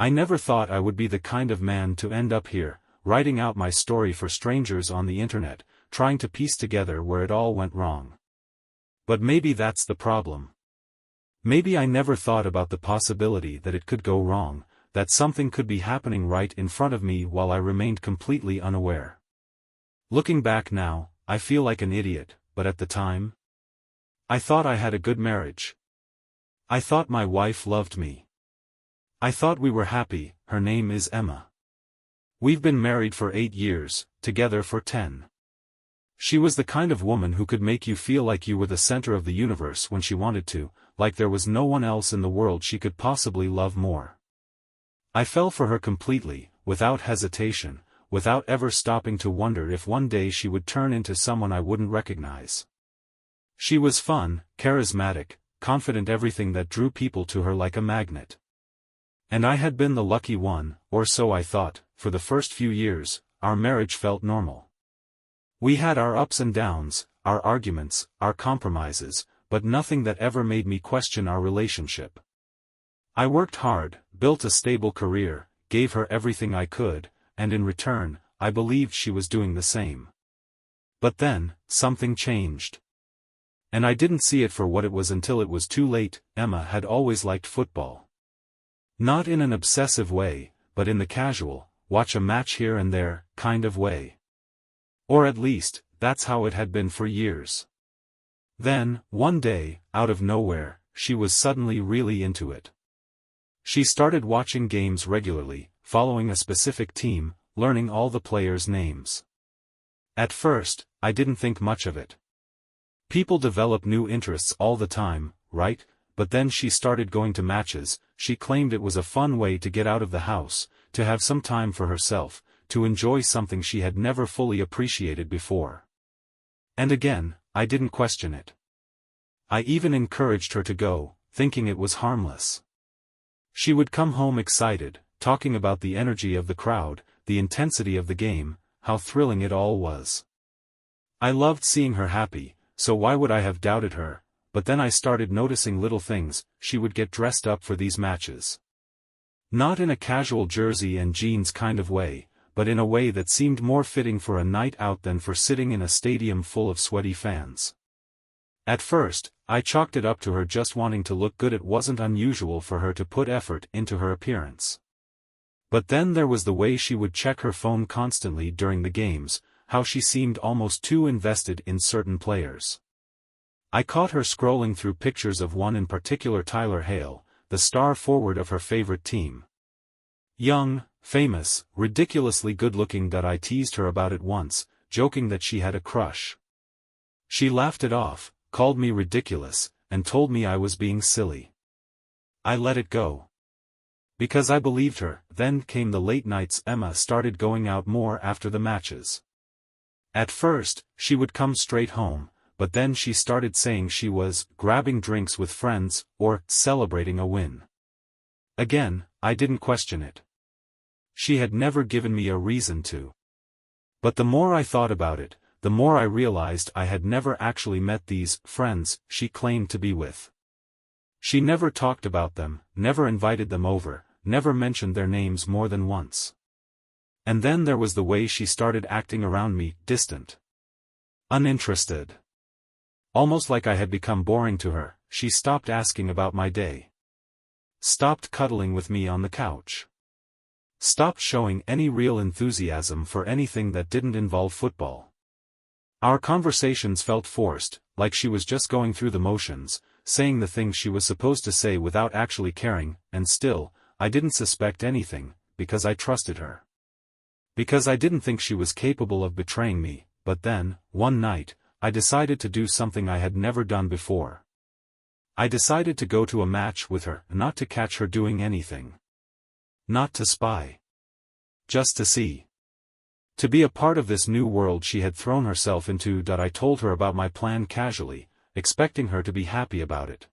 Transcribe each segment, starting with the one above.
I never thought I would be the kind of man to end up here, writing out my story for strangers on the internet, trying to piece together where it all went wrong. But maybe that's the problem. Maybe I never thought about the possibility that it could go wrong, that something could be happening right in front of me while I remained completely unaware. Looking back now, I feel like an idiot, but at the time, I thought I had a good marriage. I thought my wife loved me. I thought we were happy. Her name is Emma. We've been married for 8 years, together for 10. She was the kind of woman who could make you feel like you were the center of the universe when she wanted to, like there was no one else in the world she could possibly love more. I fell for her completely, without hesitation, without ever stopping to wonder if one day she would turn into someone I wouldn't recognize. She was fun, charismatic, confident, everything that drew people to her like a magnet. And I had been the lucky one, or so I thought. For the first few years, our marriage felt normal. We had our ups and downs, our arguments, our compromises, but nothing that ever made me question our relationship. I worked hard, built a stable career, gave her everything I could, and in return, I believed she was doing the same. But then, something changed. And I didn't see it for what it was until it was too late. Emma had always liked football. Not in an obsessive way, but in the casual, watch a match here and there, kind of way. Or at least, that's how it had been for years. Then, one day, out of nowhere, she was suddenly really into it. She started watching games regularly, following a specific team, learning all the players' names. At first, I didn't think much of it. People develop new interests all the time, right? But then she started going to matches. She claimed it was a fun way to get out of the house, to have some time for herself, to enjoy something she had never fully appreciated before. And again, I didn't question it. I even encouraged her to go, thinking it was harmless. She would come home excited, talking about the energy of the crowd, the intensity of the game, how thrilling it all was. I loved seeing her happy, so why would I have doubted her? But then I started noticing little things. She would get dressed up for these matches. Not in a casual jersey and jeans kind of way, but in a way that seemed more fitting for a night out than for sitting in a stadium full of sweaty fans. At first, I chalked it up to her just wanting to look good. It wasn't unusual for her to put effort into her appearance. But then there was the way she would check her phone constantly during the games, how she seemed almost too invested in certain players. I caught her scrolling through pictures of one in particular, Tyler Hale, the star forward of her favorite team. Young, famous, ridiculously good-looking. I teased her about it once, joking that she had a crush. She laughed it off, called me ridiculous, and told me I was being silly. I let it go. Because I believed her. Then came the late nights. Emma started going out more after the matches. At first, she would come straight home, but then she started saying she was grabbing drinks with friends, or celebrating a win. Again, I didn't question it. She had never given me a reason to. But the more I thought about it, the more I realized I had never actually met these friends she claimed to be with. She never talked about them, never invited them over, never mentioned their names more than once. And then there was the way she started acting around me, distant. Uninterested. Almost like I had become boring to her. She stopped asking about my day. Stopped cuddling with me on the couch. Stopped showing any real enthusiasm for anything that didn't involve football. Our conversations felt forced, like she was just going through the motions, saying the things she was supposed to say without actually caring, and still, I didn't suspect anything, because I trusted her. Because I didn't think she was capable of betraying me. But then, one night, I decided to do something I had never done before. I decided to go to a match with her, not to catch her doing anything. Not to spy. Just to see. To be a part of this new world she had thrown herself into. I told her about my plan casually, expecting her to be happy about it.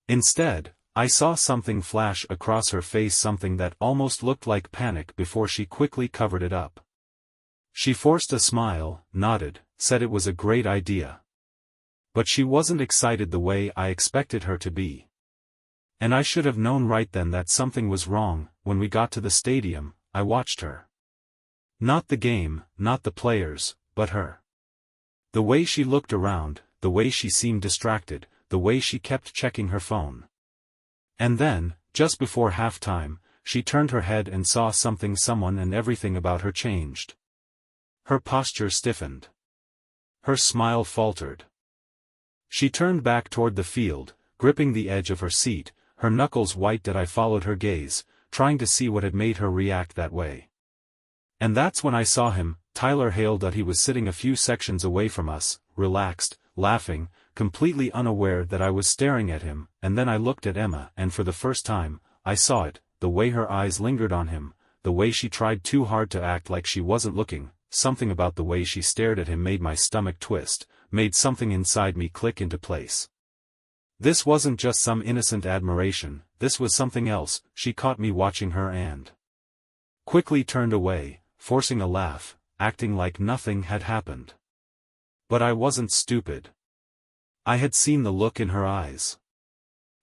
Instead, I saw something flash across her face, something that almost looked like panic before she quickly covered it up. She forced a smile, nodded, said it was a great idea. But she wasn't excited the way I expected her to be. And I should have known right then that something was wrong. When we got to the stadium, I watched her. Not the game, not the players, but her. The way she looked around, the way she seemed distracted, the way she kept checking her phone. And then, just before halftime, she turned her head and saw someone, and everything about her changed. Her posture stiffened. Her smile faltered. She turned back toward the field, gripping the edge of her seat, her knuckles white. I followed her gaze, trying to see what had made her react that way. And that's when I saw him. Tyler hailed that he was sitting a few sections away from us, relaxed, laughing, completely unaware that I was staring at him. And then I looked at Emma, and for the first time, I saw it, the way her eyes lingered on him, the way she tried too hard to act like she wasn't looking. Something about the way she stared at him made my stomach twist, made something inside me click into place. This wasn't just some innocent admiration, this was something else. She caught me watching her and quickly turned away, forcing a laugh, acting like nothing had happened. But I wasn't stupid. I had seen the look in her eyes.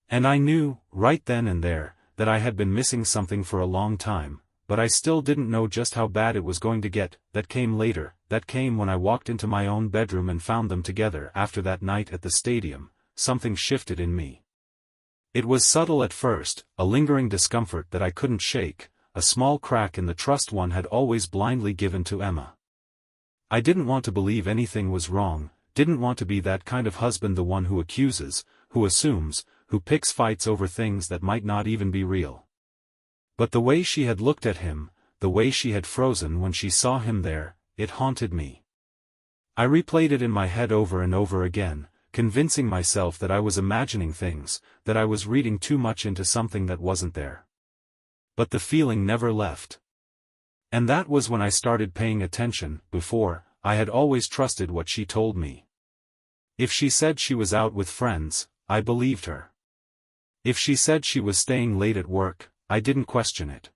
And I knew, right then and there, that I had been missing something for a long time, but I still didn't know just how bad it was going to get. That came later, that came when I walked into my own bedroom and found them together. After that night at the stadium, something shifted in me. It was subtle at first, a lingering discomfort that I couldn't shake, a small crack in the trust one had always blindly given to Emma. I didn't want to believe anything was wrong, didn't want to be that kind of husband, the one who accuses, who assumes, who picks fights over things that might not even be real. But the way she had looked at him, the way she had frozen when she saw him there, it haunted me. I replayed it in my head over and over again, convincing myself that I was imagining things, that I was reading too much into something that wasn't there. But the feeling never left. And that was when I started paying attention. Before, I had always trusted what she told me. If she said she was out with friends, I believed her. If she said she was staying late at work, I didn't question it.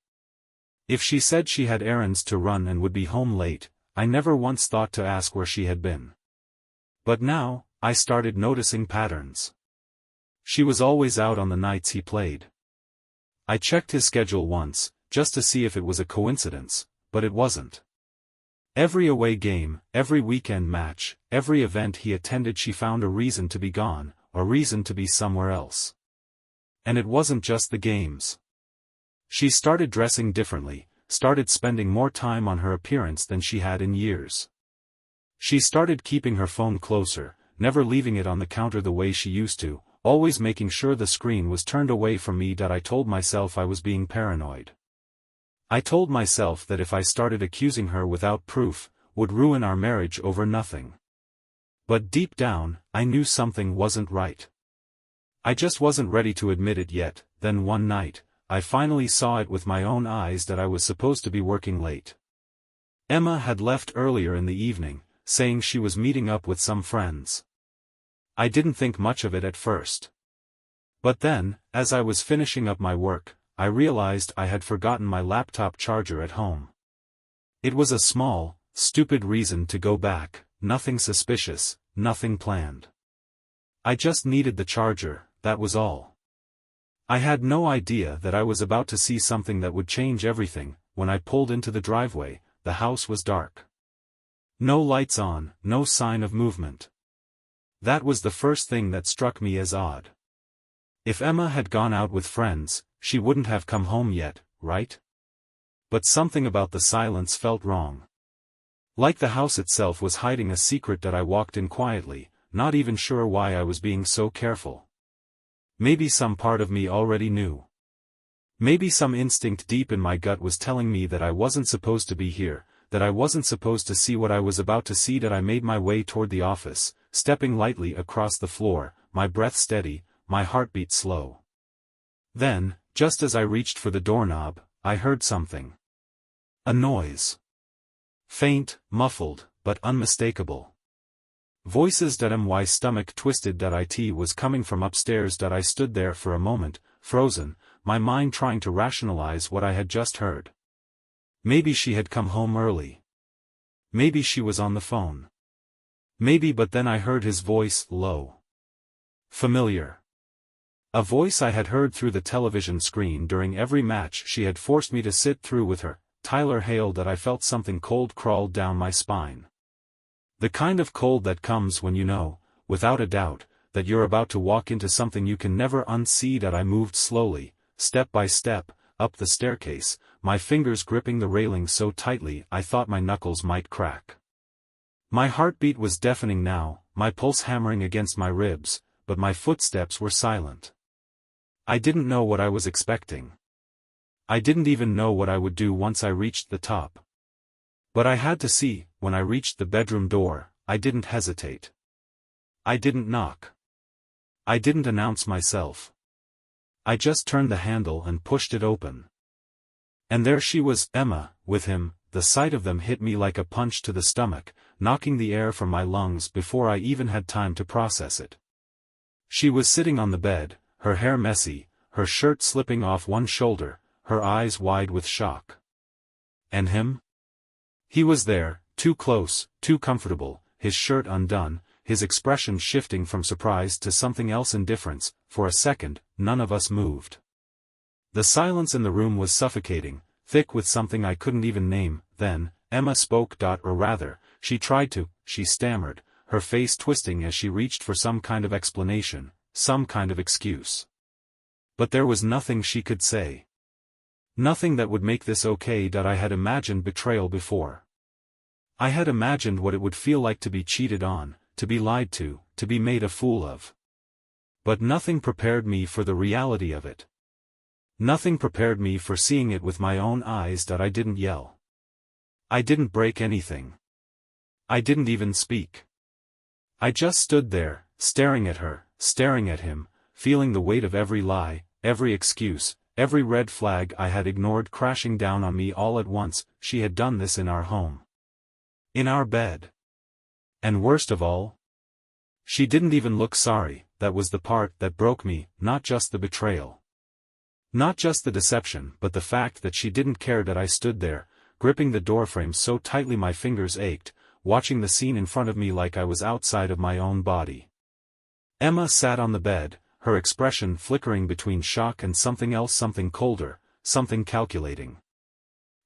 If she said she had errands to run and would be home late, I never once thought to ask where she had been. But now, I started noticing patterns. She was always out on the nights he played. I checked his schedule once, just to see if it was a coincidence, but it wasn't. Every away game, every weekend match, every event he attended, she found a reason to be gone, a reason to be somewhere else. And it wasn't just the games. She started dressing differently, started spending more time on her appearance than she had in years. She started keeping her phone closer, never leaving it on the counter the way she used to, always making sure the screen was turned away from me. I told myself I was being paranoid. I told myself that if I started accusing her without proof, would ruin our marriage over nothing. But deep down, I knew something wasn't right. I just wasn't ready to admit it yet. Then one night, I finally saw it with my own eyes that I was supposed to be working late. Emma had left earlier in the evening, saying she was meeting up with some friends. I didn't think much of it at first. But then, as I was finishing up my work, I realized I had forgotten my laptop charger at home. It was a small, stupid reason to go back, nothing suspicious, nothing planned. I just needed the charger, that was all. I had no idea that I was about to see something that would change everything. When I pulled into the driveway, the house was dark. No lights on, no sign of movement. That was the first thing that struck me as odd. If Emma had gone out with friends, she wouldn't have come home yet, right? But something about the silence felt wrong. Like the house itself was hiding a secret. That I walked in quietly, not even sure why I was being so careful. Maybe some part of me already knew. Maybe some instinct deep in my gut was telling me that I wasn't supposed to be here, that I wasn't supposed to see what I was about to see. That I made my way toward the office, stepping lightly across the floor, my breath steady, my heartbeat slow. Then, just as I reached for the doorknob, I heard something. A noise. Faint, muffled, but unmistakable. Voices. My stomach twisted. It was coming from upstairs. I stood there for a moment, frozen, my mind trying to rationalize what I had just heard. Maybe she had come home early. Maybe she was on the phone. Maybe. But then I heard his voice, low. Familiar. A voice I had heard through the television screen during every match she had forced me to sit through with her. Tyler hailed that. I felt something cold crawled down my spine. The kind of cold that comes when you know, without a doubt, that you're about to walk into something you can never unsee. That I moved slowly, step by step, up the staircase, my fingers gripping the railing so tightly I thought my knuckles might crack. My heartbeat was deafening now, my pulse hammering against my ribs, but my footsteps were silent. I didn't know what I was expecting. I didn't even know what I would do once I reached the top. But I had to see. When I reached the bedroom door, I didn't hesitate. I didn't knock. I didn't announce myself. I just turned the handle and pushed it open. And there she was, Emma, with him. The sight of them hit me like a punch to the stomach, knocking the air from my lungs before I even had time to process it. She was sitting on the bed, her hair messy, her shirt slipping off one shoulder, her eyes wide with shock. And him? He was there, too close, too comfortable, his shirt undone, his expression shifting from surprise to something else, indifference. For a second, none of us moved. The silence in the room was suffocating, thick with something I couldn't even name. Then, Emma spoke. Or rather, she tried to. She stammered, her face twisting as she reached for some kind of explanation, some kind of excuse. But there was nothing she could say. Nothing that would make this okay. I had imagined betrayal before. I had imagined what it would feel like to be cheated on, to be lied to be made a fool of. But nothing prepared me for the reality of it. Nothing prepared me for seeing it with my own eyes. I didn't yell. I didn't break anything. I didn't even speak. I just stood there, staring at her, staring at him, feeling the weight of every lie, every excuse, every red flag I had ignored crashing down on me all at once. She had done this in our home. In our bed. And worst of all, she didn't even look sorry. That was the part that broke me, not just the betrayal. Not just the deception, but the fact that she didn't care. That I stood there, gripping the doorframe so tightly my fingers ached, watching the scene in front of me like I was outside of my own body. Emma sat on the bed, her expression flickering between shock and something else, something colder, something calculating.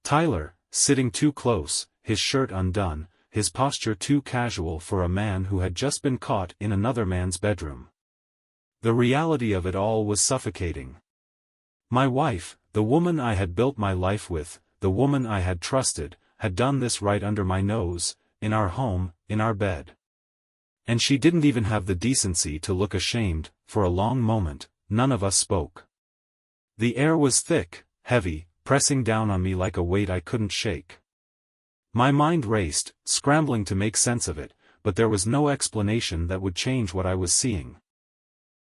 Tyler, sitting too close, his shirt undone, his posture too casual for a man who had just been caught in another man's bedroom. The reality of it all was suffocating. My wife, the woman I had built my life with, the woman I had trusted, had done this right under my nose, in our home, in our bed. And she didn't even have the decency to look ashamed. For a long moment, none of us spoke. The air was thick, heavy, pressing down on me like a weight I couldn't shake. My mind raced, scrambling to make sense of it, but there was no explanation that would change what I was seeing.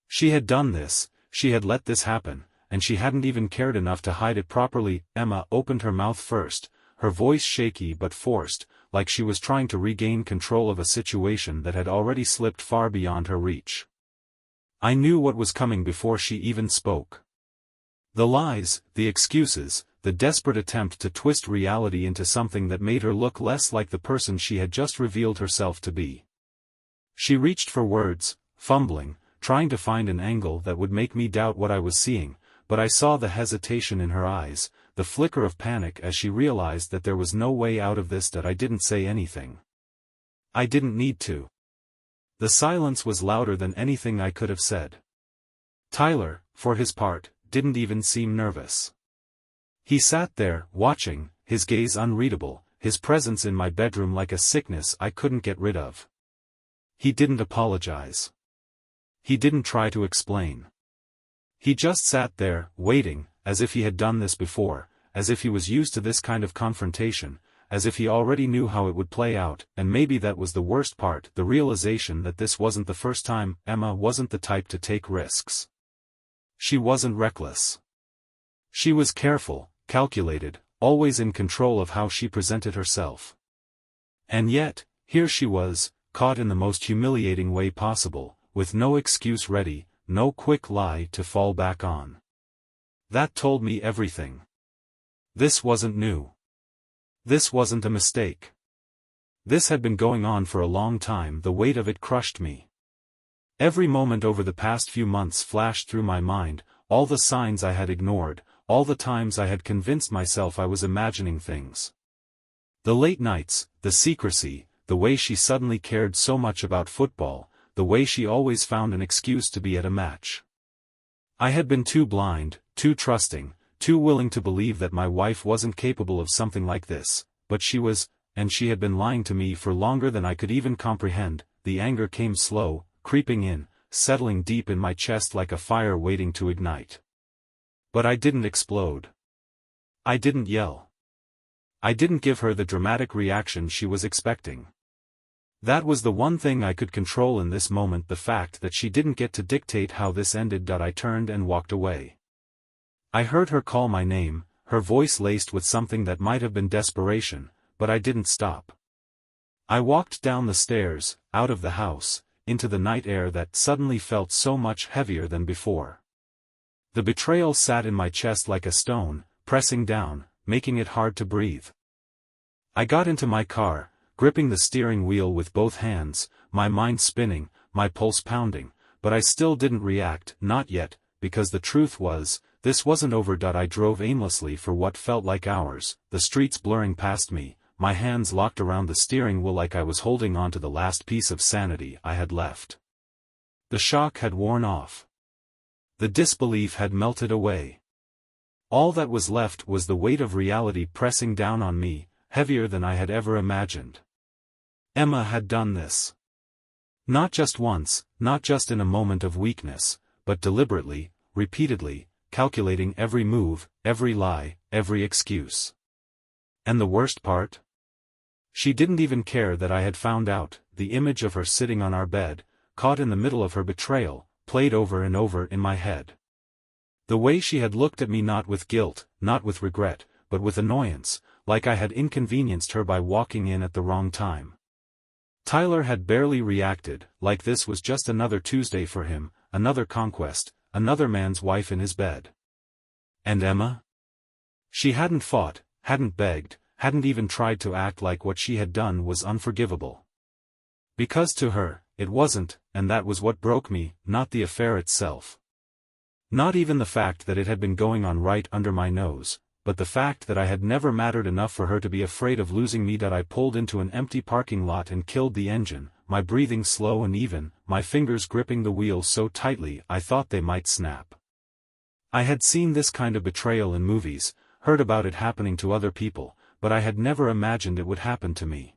She had done this, she had let this happen, and she hadn't even cared enough to hide it properly. Emma opened her mouth first, her voice shaky but forced, like she was trying to regain control of a situation that had already slipped far beyond her reach. I knew what was coming before she even spoke. The lies, the excuses, the desperate attempt to twist reality into something that made her look less like the person she had just revealed herself to be. She reached for words, fumbling, trying to find an angle that would make me doubt what I was seeing, but I saw the hesitation in her eyes, the flicker of panic as she realized that there was no way out of this. That I didn't say anything. I didn't need to. The silence was louder than anything I could have said. Tyler, for his part, didn't even seem nervous. He sat there, watching, his gaze unreadable, his presence in my bedroom like a sickness I couldn't get rid of. He didn't apologize. He didn't try to explain. He just sat there, waiting, as if he had done this before, as if he was used to this kind of confrontation, as if he already knew how it would play out. And maybe that was the worst part, the realization that this wasn't the first time. Emma wasn't the type to take risks. She wasn't reckless. She was careful, calculated, always in control of how she presented herself. And yet, here she was, caught in the most humiliating way possible, with no excuse ready, no quick lie to fall back on. That told me everything. This wasn't new. This wasn't a mistake. This had been going on for a long time. The weight of it crushed me. Every moment over the past few months flashed through my mind, all the signs I had ignored, all the times I had convinced myself I was imagining things. The late nights, the secrecy, the way she suddenly cared so much about football, the way she always found an excuse to be at a match. I had been too blind, too trusting, too willing to believe that my wife wasn't capable of something like this, but she was, and she had been lying to me for longer than I could even comprehend. The anger came slow, creeping in, settling deep in my chest like a fire waiting to ignite. But I didn't explode. I didn't yell. I didn't give her the dramatic reaction she was expecting. That was the one thing I could control in this moment, the fact that she didn't get to dictate how this ended. I turned and walked away. I heard her call my name, her voice laced with something that might have been desperation, but I didn't stop. I walked down the stairs, out of the house, into the night air that suddenly felt so much heavier than before. The betrayal sat in my chest like a stone, pressing down, making it hard to breathe. I got into my car, gripping the steering wheel with both hands, my mind spinning, my pulse pounding, but I still didn't react, not yet, because the truth was, this wasn't over. I drove aimlessly for what felt like hours, the streets blurring past me, my hands locked around the steering wheel like I was holding on to the last piece of sanity I had left. The shock had worn off. The disbelief had melted away. All that was left was the weight of reality pressing down on me, heavier than I had ever imagined. Emma had done this. Not just once, not just in a moment of weakness, but deliberately, repeatedly, calculating every move, every lie, every excuse. And the worst part? She didn't even care that I had found out. The image of her sitting on our bed, caught in the middle of her betrayal, played over and over in my head. The way she had looked at me, not with guilt, not with regret, but with annoyance, like I had inconvenienced her by walking in at the wrong time. Tyler had barely reacted, like this was just another Tuesday for him, another conquest, another man's wife in his bed. And Emma? She hadn't fought, hadn't begged, hadn't even tried to act like what she had done was unforgivable. Because to her, it wasn't, and that was what broke me, not the affair itself. Not even the fact that it had been going on right under my nose, but the fact that I had never mattered enough for her to be afraid of losing me. I pulled into an empty parking lot and killed the engine, my breathing slow and even, my fingers gripping the wheel so tightly I thought they might snap. I had seen this kind of betrayal in movies, heard about it happening to other people, but I had never imagined it would happen to me.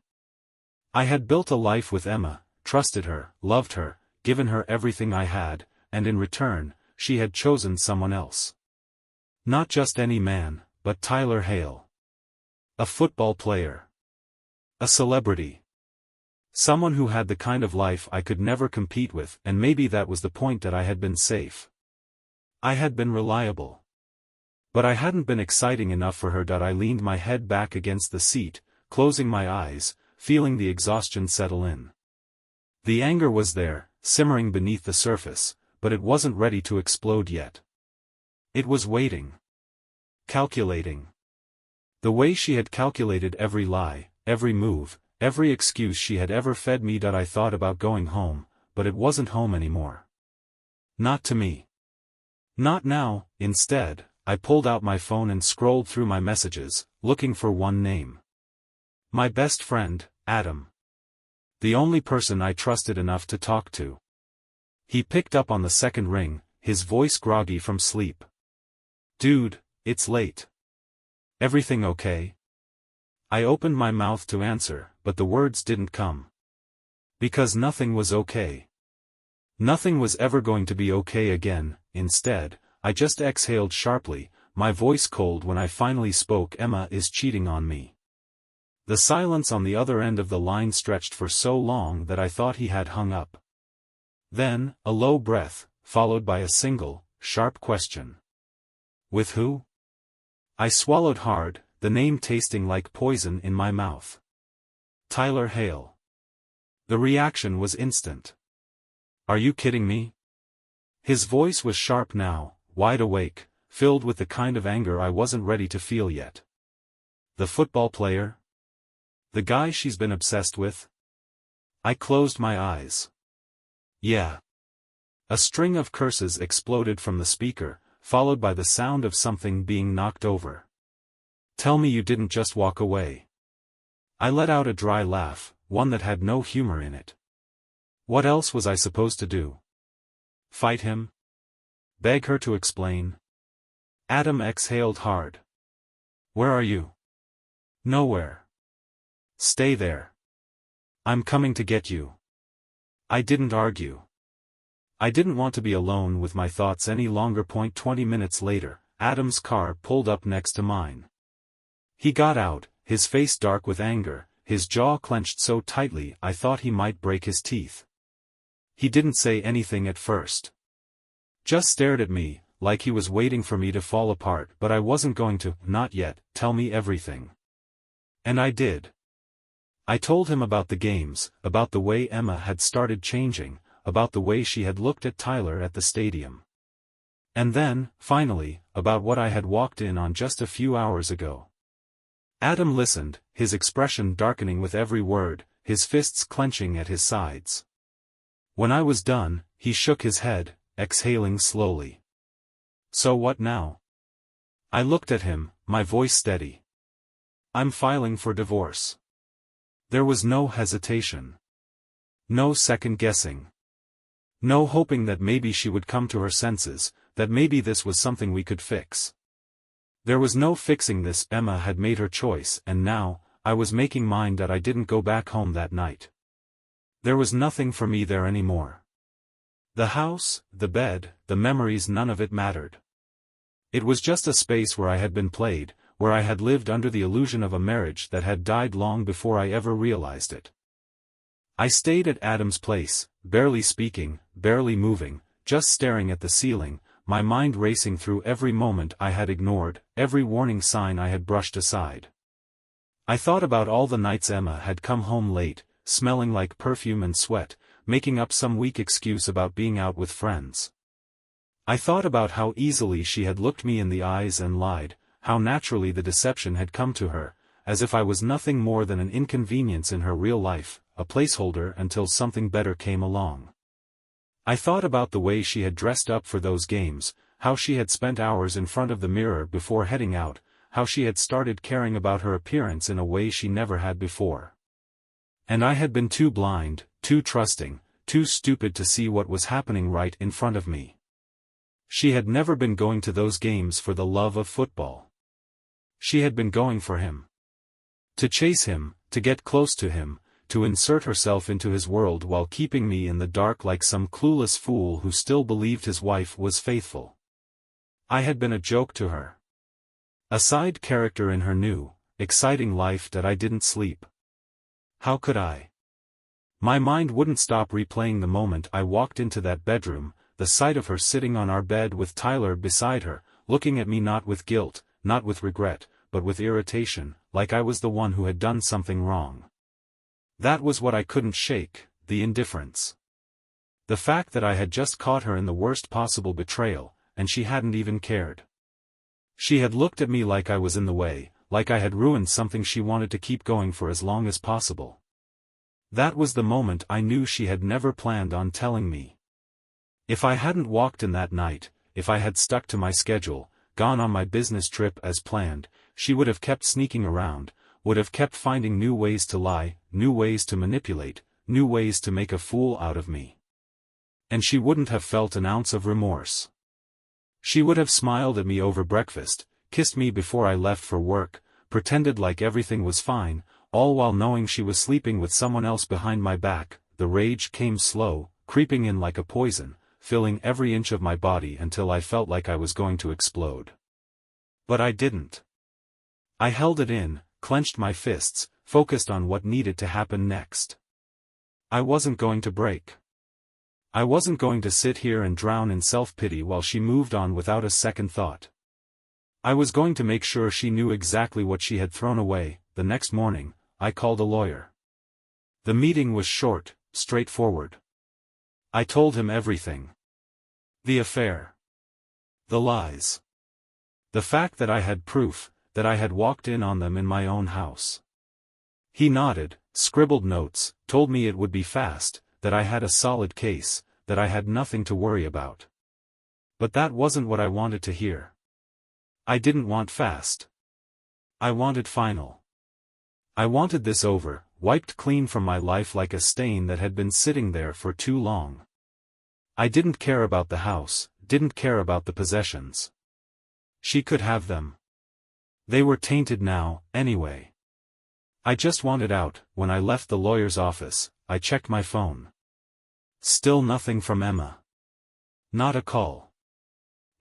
I had built a life with Emma, trusted her, loved her, given her everything I had, and in return, she had chosen someone else. Not just any man, but Tyler Hale. A football player. A celebrity. Someone who had the kind of life I could never compete with, and maybe that was the point. That I had been safe. I had been reliable. But I hadn't been exciting enough for her. I leaned my head back against the seat, closing my eyes, feeling the exhaustion settle in. The anger was there, simmering beneath the surface, but it wasn't ready to explode yet. It was waiting. Calculating. The way she had calculated every lie, every move, every excuse she had ever fed me. I thought about going home, but it wasn't home anymore. Not to me. Not now. Instead, I pulled out my phone and scrolled through my messages, looking for one name. My best friend, Adam. The only person I trusted enough to talk to. He picked up on the second ring, his voice groggy from sleep. "Dude, it's late. Everything okay?" I opened my mouth to answer, but the words didn't come. Because nothing was okay. Nothing was ever going to be okay again. Instead, I just exhaled sharply, my voice cold when I finally spoke. "Emma is cheating on me." The silence on the other end of the line stretched for so long that I thought he had hung up. Then, a low breath, followed by a single, sharp question. "With who?" I swallowed hard, the name tasting like poison in my mouth. Tyler Hale. The reaction was instant. "Are you kidding me?" His voice was sharp now, wide awake, filled with the kind of anger I wasn't ready to feel yet. "The football player? The guy she's been obsessed with?" I closed my eyes. "Yeah. A string of curses exploded from the speaker, followed by the sound of something being knocked over. "Tell me you didn't just walk away." I let out a dry laugh, one that had no humor in it. What else was I supposed to do? Fight him? Beg her to explain? Adam exhaled hard. "Where are you?" "Nowhere." "Stay there. I'm coming to get you." I didn't argue. I didn't want to be alone with my thoughts any longer. 20 minutes later, Adam's car pulled up next to mine. He got out, his face dark with anger, his jaw clenched so tightly I thought he might break his teeth. He didn't say anything at first. Just stared at me, like he was waiting for me to fall apart, but I wasn't going to, not yet, tell me everything. And I did. I told him about the games, about the way Emma had started changing, about the way she had looked at Tyler at the stadium. And then, finally, about what I had walked in on just a few hours ago. Adam listened, his expression darkening with every word, his fists clenching at his sides. When I was done, he shook his head, exhaling slowly. "So what now?" I looked at him, my voice steady. "I'm filing for divorce." There was no hesitation. No second guessing. No hoping that maybe she would come to her senses, that maybe this was something we could fix. There was no fixing this. Emma had made her choice, and now, I was making mine. That I didn't go back home that night. There was nothing for me there anymore. The house, the bed, the memories, none of it mattered. It was just a space where I had been played, where I had lived under the illusion of a marriage that had died long before I ever realized it. I stayed at Adam's place, barely speaking, barely moving, just staring at the ceiling, my mind racing through every moment I had ignored, every warning sign I had brushed aside. I thought about all the nights Emma had come home late, smelling like perfume and sweat, making up some weak excuse about being out with friends. I thought about how easily she had looked me in the eyes and lied, how naturally the deception had come to her, as if I was nothing more than an inconvenience in her real life, a placeholder until something better came along. I thought about the way she had dressed up for those games, how she had spent hours in front of the mirror before heading out, how she had started caring about her appearance in a way she never had before. And I had been too blind, too trusting, too stupid to see what was happening right in front of me. She had never been going to those games for the love of football. She had been going for him. To chase him, to get close to him, to insert herself into his world while keeping me in the dark like some clueless fool who still believed his wife was faithful. I had been a joke to her. A side character in her new, exciting life that I didn't sleep. How could I? My mind wouldn't stop replaying the moment I walked into that bedroom, the sight of her sitting on our bed with Tyler beside her, looking at me not with guilt, not with regret, but with irritation, like I was the one who had done something wrong. That was what I couldn't shake, the indifference. The fact that I had just caught her in the worst possible betrayal, and she hadn't even cared. She had looked at me like I was in the way, like I had ruined something she wanted to keep going for as long as possible. That was the moment I knew she had never planned on telling me. If I hadn't walked in that night, if I had stuck to my schedule, gone on my business trip as planned, she would have kept sneaking around, would have kept finding new ways to lie, new ways to manipulate, new ways to make a fool out of me. And she wouldn't have felt an ounce of remorse. She would have smiled at me over breakfast, kissed me before I left for work, pretended like everything was fine, all while knowing she was sleeping with someone else behind my back. The rage came slow, creeping in like a poison, filling every inch of my body until I felt like I was going to explode. But I didn't. I held it in, clenched my fists, focused on what needed to happen next. I wasn't going to break. I wasn't going to sit here and drown in self-pity while she moved on without a second thought. I was going to make sure she knew exactly what she had thrown away. The next morning, I called a lawyer. The meeting was short, straightforward. I told him everything. The affair. The lies. The fact that I had proof, that I had walked in on them in my own house. He nodded, scribbled notes, told me it would be fast, that I had a solid case, that I had nothing to worry about. But that wasn't what I wanted to hear. I didn't want fast. I wanted final. I wanted this over, wiped clean from my life like a stain that had been sitting there for too long. I didn't care about the house, didn't care about the possessions. She could have them. They were tainted now, anyway. I just wanted out. When I left the lawyer's office, I checked my phone. Still nothing from Emma. Not a call.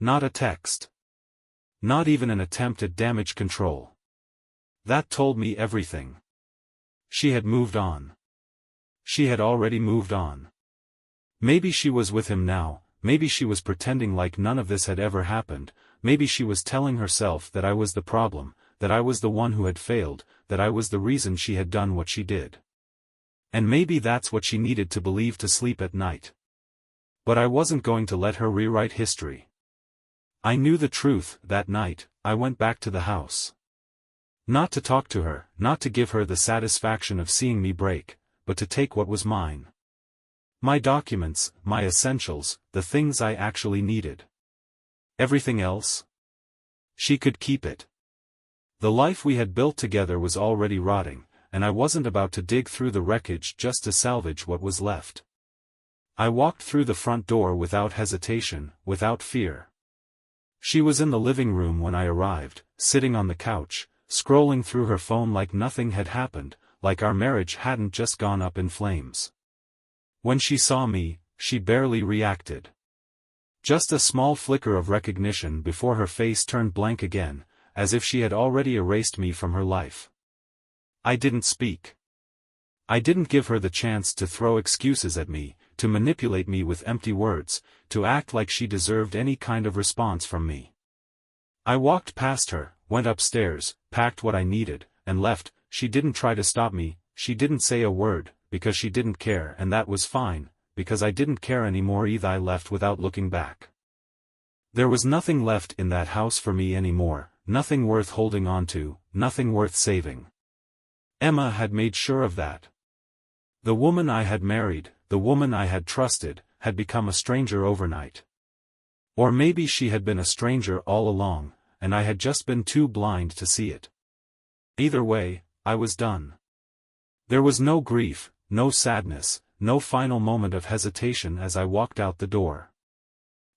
Not a text. Not even an attempt at damage control. That told me everything. She had moved on. She had already moved on. Maybe she was with him now, maybe she was pretending like none of this had ever happened, maybe she was telling herself that I was the problem, that I was the one who had failed, that I was the reason she had done what she did. And maybe that's what she needed to believe to sleep at night. But I wasn't going to let her rewrite history. I knew the truth. That night, I went back to the house. Not to talk to her, not to give her the satisfaction of seeing me break, but to take what was mine. My documents, my essentials, the things I actually needed. Everything else? She could keep it. The life we had built together was already rotting, and I wasn't about to dig through the wreckage just to salvage what was left. I walked through the front door without hesitation, without fear. She was in the living room when I arrived, sitting on the couch, scrolling through her phone like nothing had happened, like our marriage hadn't just gone up in flames. When she saw me, she barely reacted. Just a small flicker of recognition before her face turned blank again, as if she had already erased me from her life. I didn't speak. I didn't give her the chance to throw excuses at me, to manipulate me with empty words, to act like she deserved any kind of response from me. I walked past her, went upstairs, packed what I needed, and left. She didn't try to stop me, she didn't say a word, because she didn't care, and that was fine, because I didn't care anymore either. I left without looking back. There was nothing left in that house for me anymore, nothing worth holding on to, nothing worth saving. Emma had made sure of that. The woman I had married, the woman I had trusted, had become a stranger overnight. Or maybe she had been a stranger all along, and I had just been too blind to see it. Either way, I was done. There was no grief, no sadness, no final moment of hesitation as I walked out the door.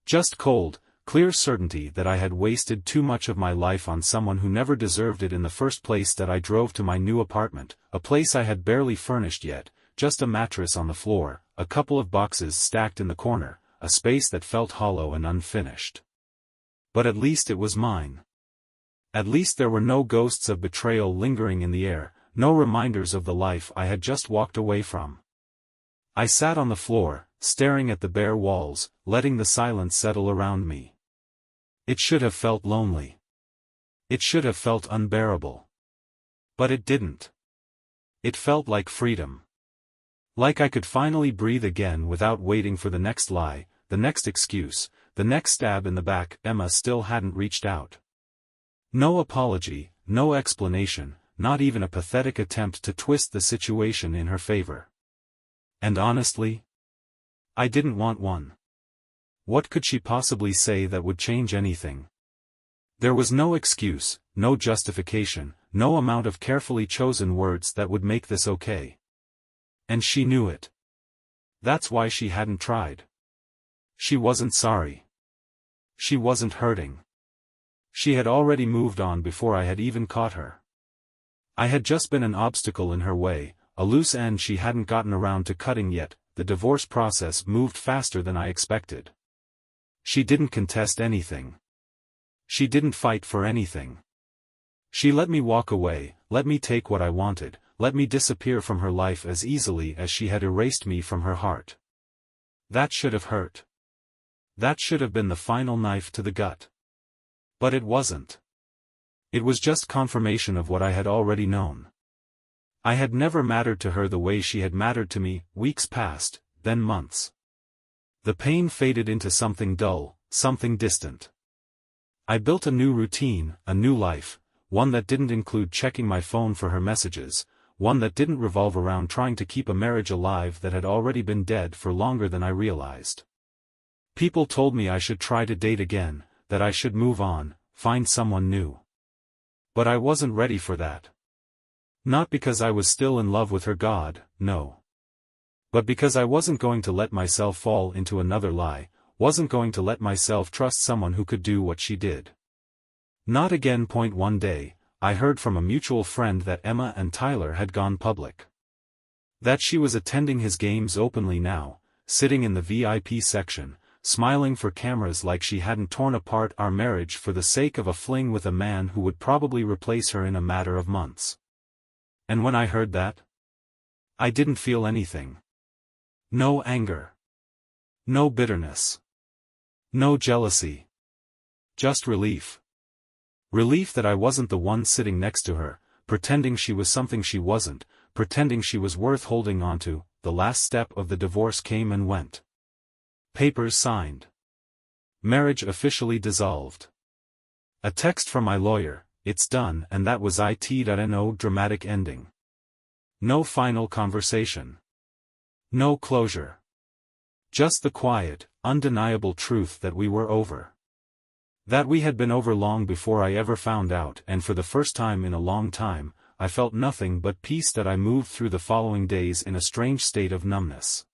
Just cold, clear certainty that I had wasted too much of my life on someone who never deserved it in the first place. That I drove to my new apartment, a place I had barely furnished yet, just a mattress on the floor, a couple of boxes stacked in the corner, a space that felt hollow and unfinished. But at least it was mine. At least there were no ghosts of betrayal lingering in the air, no reminders of the life I had just walked away from. I sat on the floor, staring at the bare walls, letting the silence settle around me. It should have felt lonely. It should have felt unbearable. But it didn't. It felt like freedom. Like I could finally breathe again without waiting for the next lie, the next excuse, the next stab in the back. Emma still hadn't reached out. No apology, no explanation, not even a pathetic attempt to twist the situation in her favor. And honestly, I didn't want one. What could she possibly say that would change anything? There was no excuse, no justification, no amount of carefully chosen words that would make this okay. And she knew it. That's why she hadn't tried. She wasn't sorry. She wasn't hurting. She had already moved on before I had even caught her. I had just been an obstacle in her way, a loose end she hadn't gotten around to cutting yet. The divorce process moved faster than I expected. She didn't contest anything. She didn't fight for anything. She let me walk away, let me take what I wanted, let me disappear from her life as easily as she had erased me from her heart. That should have hurt. That should have been the final knife to the gut. But it wasn't. It was just confirmation of what I had already known. I had never mattered to her the way she had mattered to me. Weeks passed, then months. The pain faded into something dull, something distant. I built a new routine, a new life, one that didn't include checking my phone for her messages, one that didn't revolve around trying to keep a marriage alive that had already been dead for longer than I realized. People told me I should try to date again, that I should move on, find someone new. But I wasn't ready for that. Not because I was still in love with her God, no. But because I wasn't going to let myself fall into another lie, wasn't going to let myself trust someone who could do what she did. Not again. One day, I heard from a mutual friend that Emma and Tyler had gone public. That she was attending his games openly now, sitting in the VIP section, smiling for cameras like she hadn't torn apart our marriage for the sake of a fling with a man who would probably replace her in a matter of months. And when I heard that, I didn't feel anything. No anger. No bitterness. No jealousy. Just relief. Relief that I wasn't the one sitting next to her, pretending she was something she wasn't, pretending she was worth holding onto. The last step of the divorce came and went. Papers signed. Marriage officially dissolved. A text from my lawyer, "It's done," and that was it. No dramatic ending. No final conversation. No closure. Just the quiet, undeniable truth that we were over. That we had been over long before I ever found out, and for the first time in a long time, I felt nothing but peace. That I moved through the following days in a strange state of numbness.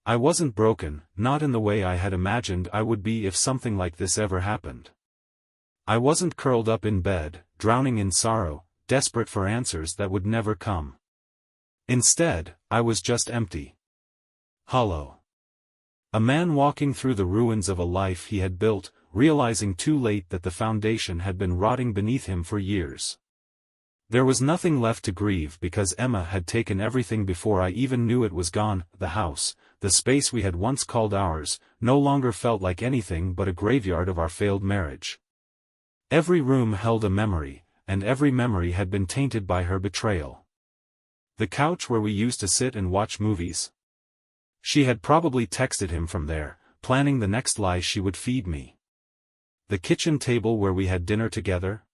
I wasn't broken, not in the way I had imagined I would be if something like this ever happened. I wasn't curled up in bed, drowning in sorrow, desperate for answers that would never come. Instead, I was just empty. Hollow. A man walking through the ruins of a life he had built, realizing too late that the foundation had been rotting beneath him for years. There was nothing left to grieve because Emma had taken everything before I even knew it was gone. The house, the space we had once called ours, no longer felt like anything but a graveyard of our failed marriage. Every room held a memory, and every memory had been tainted by her betrayal. The couch where we used to sit and watch movies. She had probably texted him from there, planning the next lie she would feed me. The kitchen table where we had dinner together.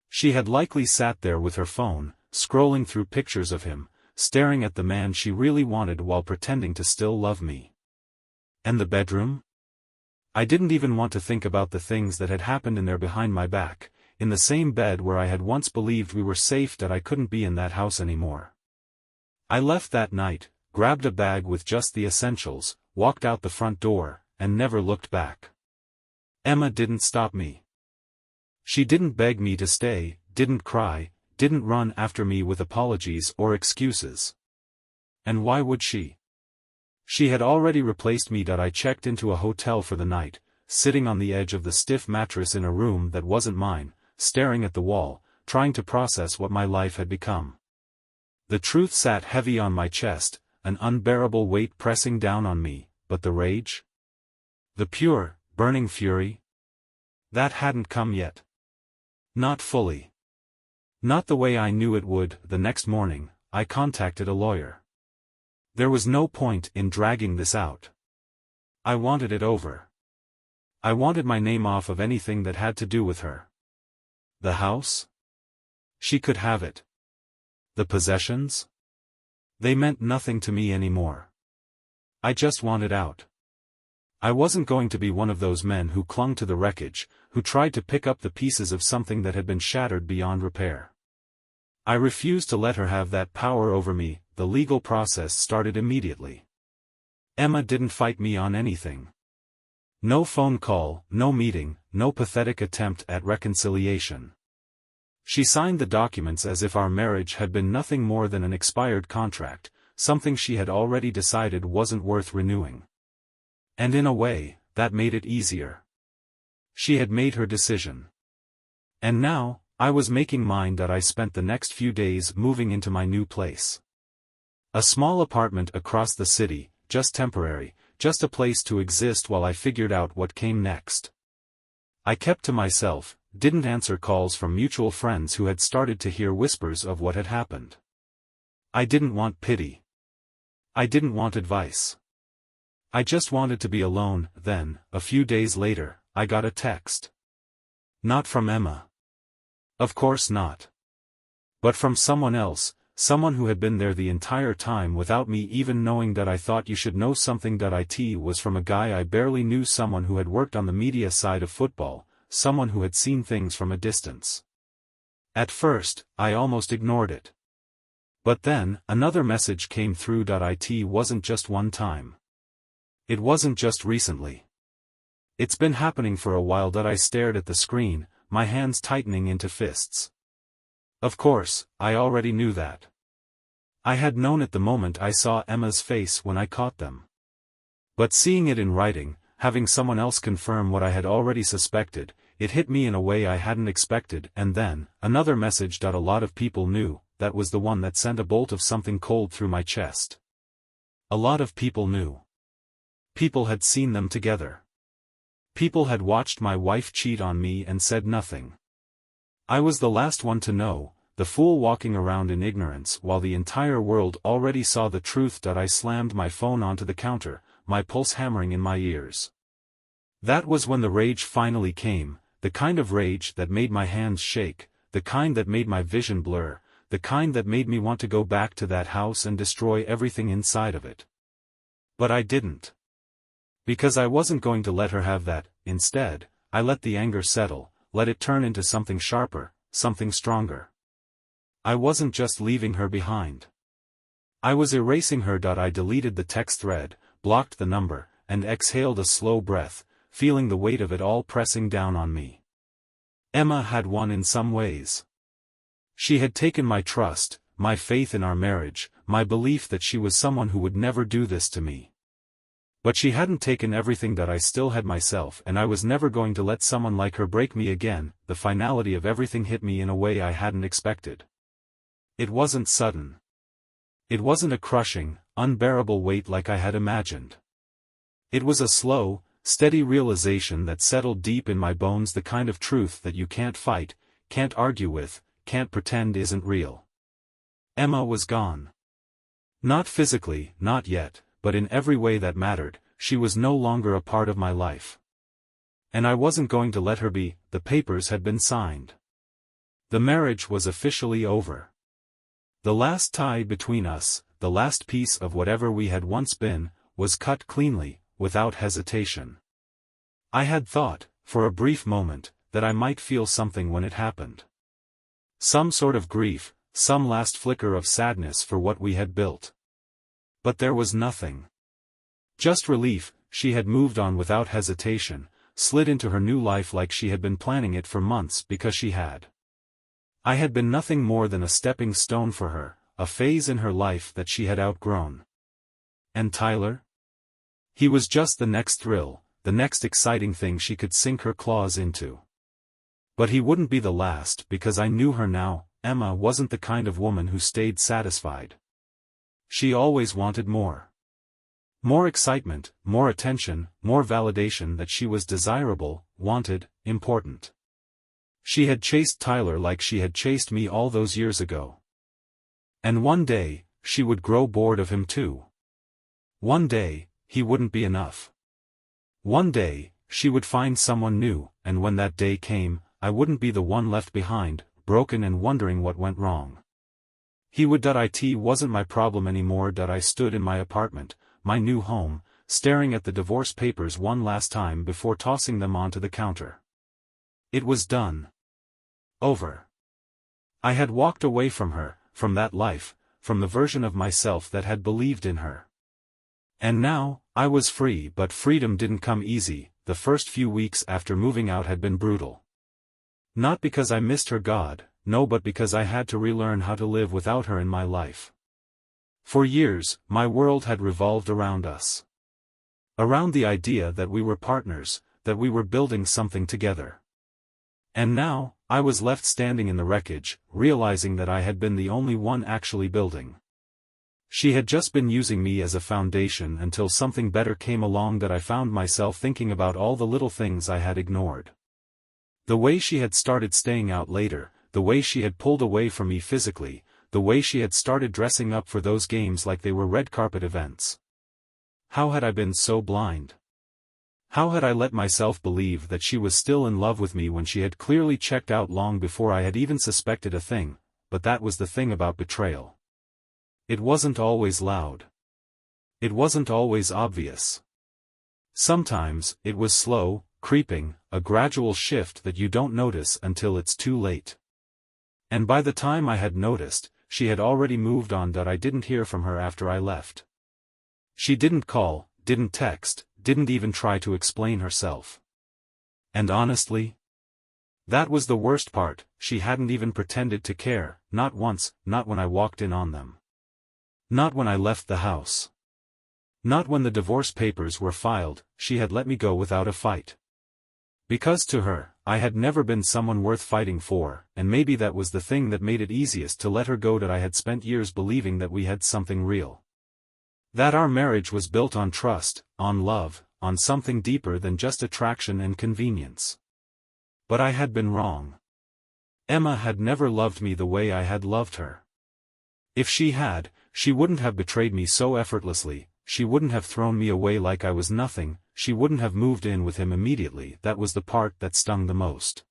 She had likely sat there with her phone, scrolling through pictures of him, staring at the man she really wanted while pretending to still love me. And the bedroom? I didn't even want to think about the things that had happened in there behind my back, in the same bed where I had once believed we were safe. That I couldn't be in that house anymore. I left that night, grabbed a bag with just the essentials, walked out the front door, and never looked back. Emma didn't stop me. She didn't beg me to stay, didn't cry, didn't run after me with apologies or excuses. And why would she? She had already replaced me. I checked into a hotel for the night, sitting on the edge of the stiff mattress in a room that wasn't mine, staring at the wall, trying to process what my life had become. The truth sat heavy on my chest, an unbearable weight pressing down on me, but the rage? The pure, burning fury? That hadn't come yet. Not fully. Not the way I knew it would. The next morning, I contacted a lawyer. There was no point in dragging this out. I wanted it over. I wanted my name off of anything that had to do with her. The house? She could have it. The possessions? They meant nothing to me anymore. I just wanted out. I wasn't going to be one of those men who clung to the wreckage, who tried to pick up the pieces of something that had been shattered beyond repair. I refused to let her have that power over me. The legal process started immediately. Emma didn't fight me on anything. No phone call, no meeting, no pathetic attempt at reconciliation. She signed the documents as if our marriage had been nothing more than an expired contract, something she had already decided wasn't worth renewing. And in a way, that made it easier. She had made her decision. And now, I was making mine. I spent the next few days moving into my new place. A small apartment across the city, just temporary, just a place to exist while I figured out what came next. I kept to myself, didn't answer calls from mutual friends who had started to hear whispers of what had happened. I didn't want pity. I didn't want advice. I just wanted to be alone. Then, a few days later, I got a text. Not from Emma. Of course not. But from someone else, someone who had been there the entire time without me even knowing that I thought you should know something. It was from a guy I barely knew, someone who had worked on the media side of football, someone who had seen things from a distance. At first, I almost ignored it. But then, another message came through. It wasn't just one time. It wasn't just recently. It's been happening for a while. I stared at the screen, my hands tightening into fists. Of course, I already knew that. I had known it the moment I saw Emma's face when I caught them. But seeing it in writing, having someone else confirm what I had already suspected, it hit me in a way I hadn't expected. And then, another message. A lot of people knew. That was the one that sent a bolt of something cold through my chest. A lot of people knew. People had seen them together. People had watched my wife cheat on me and said nothing. I was the last one to know, the fool walking around in ignorance while the entire world already saw the truth. I slammed my phone onto the counter, my pulse hammering in my ears. That was when the rage finally came, the kind of rage that made my hands shake, the kind that made my vision blur, the kind that made me want to go back to that house and destroy everything inside of it. But I didn't. Because I wasn't going to let her have that. Instead, I let the anger settle, let it turn into something sharper, something stronger. I wasn't just leaving her behind. I was erasing her. I deleted the text thread, blocked the number, and exhaled a slow breath, feeling the weight of it all pressing down on me. Emma had won in some ways. She had taken my trust, my faith in our marriage, my belief that she was someone who would never do this to me. But she hadn't taken everything. I still had myself, and I was never going to let someone like her break me again. The finality of everything hit me in a way I hadn't expected. It wasn't sudden. It wasn't a crushing, unbearable weight like I had imagined. It was a slow, steady realization that settled deep in my bones, the kind of truth that you can't fight, can't argue with, can't pretend isn't real. Emma was gone. Not physically, not yet, but in every way that mattered. She was no longer a part of my life. And I wasn't going to let her be. The papers had been signed. The marriage was officially over. The last tie between us, the last piece of whatever we had once been, was cut cleanly, without hesitation. I had thought, for a brief moment, that I might feel something when it happened. Some sort of grief, some last flicker of sadness for what we had built. But there was nothing. Just relief. She had moved on without hesitation, slid into her new life like she had been planning it for months, because she had. I had been nothing more than a stepping stone for her, a phase in her life that she had outgrown. And Tyler? He was just the next thrill, the next exciting thing she could sink her claws into. But he wouldn't be the last, because I knew her now. Emma wasn't the kind of woman who stayed satisfied. She always wanted more. More excitement, more attention, more validation that she was desirable, wanted, important. She had chased Tyler like she had chased me all those years ago. And one day, she would grow bored of him too. One day, he wouldn't be enough. One day, she would find someone new, and when that day came, I wouldn't be the one left behind, broken and wondering what went wrong. He would. It wasn't my problem anymore. I stood in my apartment, my new home, staring at the divorce papers one last time before tossing them onto the counter. It was done. Over. I had walked away from her, from that life, from the version of myself that had believed in her. And now, I was free. But freedom didn't come easy. The first few weeks after moving out had been brutal. Not because I missed her, God, no, but because I had to relearn how to live without her in my life. For years, my world had revolved around us. Around the idea that we were partners, that we were building something together. And now, I was left standing in the wreckage, realizing that I had been the only one actually building. She had just been using me as a foundation until something better came along. I found myself thinking about all the little things I had ignored. The way she had started staying out later, the way she had pulled away from me physically, the way she had started dressing up for those games like they were red carpet events. How had I been so blind? How had I let myself believe that she was still in love with me when she had clearly checked out long before I had even suspected a thing? But that was the thing about betrayal. It wasn't always loud. It wasn't always obvious. Sometimes, it was slow, creeping, a gradual shift that you don't notice until it's too late. And by the time I had noticed, she had already moved on. I didn't hear from her after I left. She didn't call, didn't text, didn't even try to explain herself. And honestly, that was the worst part. She hadn't even pretended to care, not once, not when I walked in on them. Not when I left the house. Not when the divorce papers were filed. She had let me go without a fight. Because to her, I had never been someone worth fighting for, and maybe that was the thing that made it easiest to let her go. That I had spent years believing that we had something real. That our marriage was built on trust, on love, on something deeper than just attraction and convenience. But I had been wrong. Emma had never loved me the way I had loved her. If she had, she wouldn't have betrayed me so effortlessly, she wouldn't have thrown me away like I was nothing, she wouldn't have moved in with him immediately. That was the part that stung the most.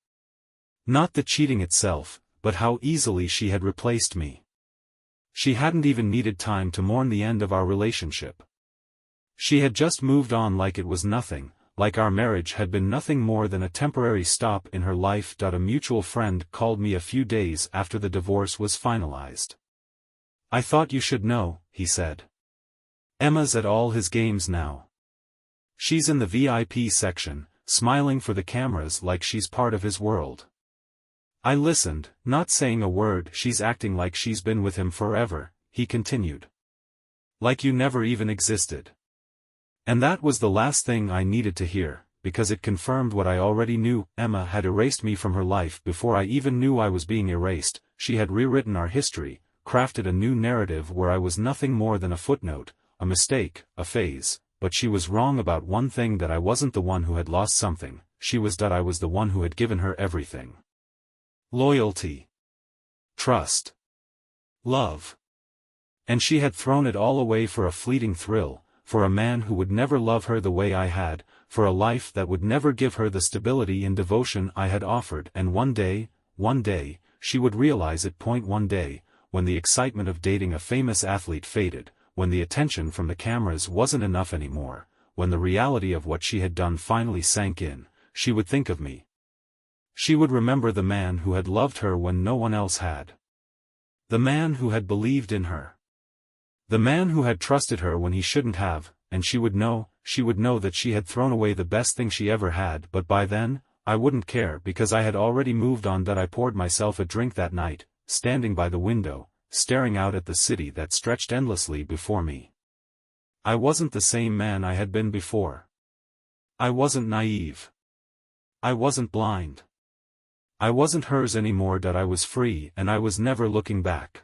Not the cheating itself, but how easily she had replaced me. She hadn't even needed time to mourn the end of our relationship. She had just moved on like it was nothing, like our marriage had been nothing more than a temporary stop in her life. A mutual friend called me a few days after the divorce was finalized. "I thought you should know," he said. "Emma's at all his games now. She's in the VIP section, smiling for the cameras like she's part of his world." I listened, not saying a word. "She's acting like she's been with him forever," he continued. "Like you never even existed." And that was the last thing I needed to hear, because it confirmed what I already knew. Emma had erased me from her life before I even knew I was being erased. She had rewritten our history, crafted a new narrative where I was nothing more than a footnote, a mistake, a phase. But she was wrong about one thing: that I wasn't the one who had lost something. She was that I was the one who had given her everything. Loyalty. Trust. Love. And she had thrown it all away for a fleeting thrill, for a man who would never love her the way I had, for a life that would never give her the stability and devotion I had offered. And one day, she would realize it. One day, when the excitement of dating a famous athlete faded, when the attention from the cameras wasn't enough anymore, when the reality of what she had done finally sank in, she would think of me. She would remember the man who had loved her when no one else had. The man who had believed in her. The man who had trusted her when he shouldn't have, and she would know that she had thrown away the best thing she ever had. But by then, I wouldn't care, because I had already moved on. I poured myself a drink that night, standing by the window, staring out at the city that stretched endlessly before me. I wasn't the same man I had been before. I wasn't naive. I wasn't blind. I wasn't hers anymore. I was free, and I was never looking back.